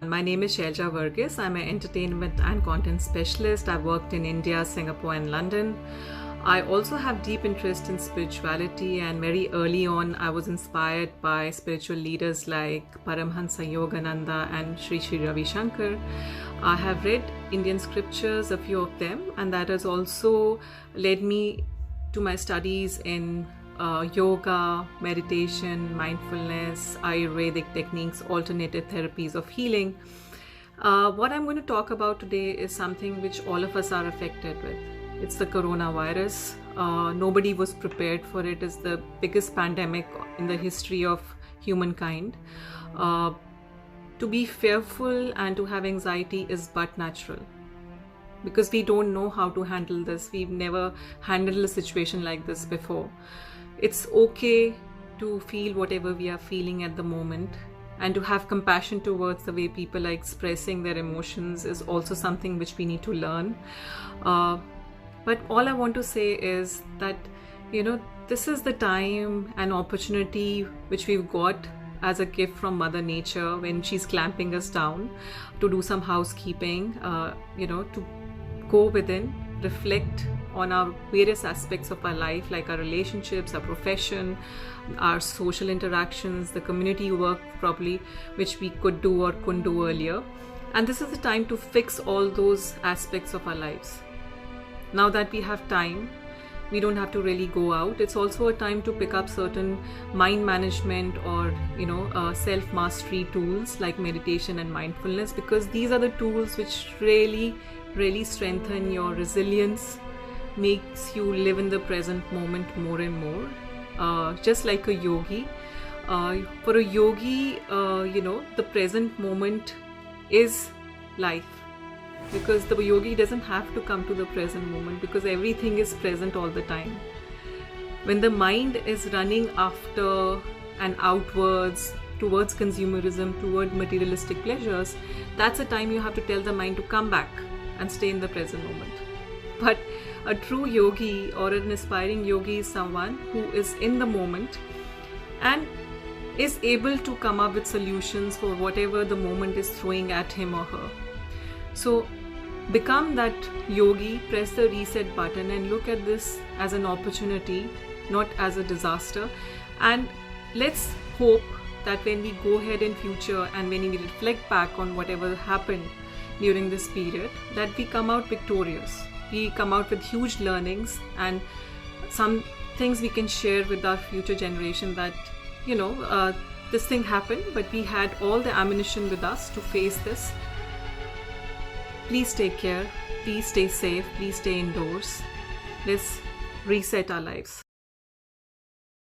My name is Shailja Varghese. I'm an entertainment and content specialist. I've worked in India, Singapore, and London. I also have deep interest in spirituality, and very early on, I was inspired by spiritual leaders like Paramhansa Yogananda and Sri Sri Ravi Shankar. I have read Indian scriptures, a few of them, and that has also led me to my studies in yoga, meditation, mindfulness, Ayurvedic techniques, alternative therapies of healing. What I'm going to talk about today is something which all of us are affected with. It's the coronavirus. Nobody was prepared for it. It's the biggest pandemic in the history of humankind. To be fearful and to have anxiety is but natural, because we don't know how to handle this. We've never handled a situation like this before. It's okay to feel whatever we are feeling at the moment, and to have compassion towards the way people are expressing their emotions is also something which we need to learn. But all I want to say is that, this is the time and opportunity which we've got as a gift from Mother Nature when she's clamping us down, to do some housekeeping, to go within, reflect on our various aspects of our life, like our relationships, our profession, our social interactions, the community work probably, which we could do or couldn't do earlier. And this is the time to fix all those aspects of our lives. Now that we have time, we don't have to really go out. It's also a time to pick up certain mind management or self-mastery tools like meditation and mindfulness, because these are the tools which really strengthen your resilience, makes you live in the present moment more and more. Just like a yogi, for a yogi, the present moment is life, because the yogi doesn't have to come to the present moment, because everything is present all the time. When the mind is running after and outwards towards consumerism, toward materialistic pleasures, that's a time you have to tell the mind to come back and stay in the present moment. But a true yogi or an aspiring yogi is someone who is in the moment and is able to come up with solutions for whatever the moment is throwing at him or her. So become that yogi, press the reset button, and look at this as an opportunity, not as a disaster. And let's hope that when we go ahead in future and when we reflect back on whatever happened during this period, that we come out victorious. We come out with huge learnings and some things we can share with our future generation, that this thing happened, but we had all the ammunition with us to face this. Please take care, please stay safe, please stay indoors. Let's reset our lives.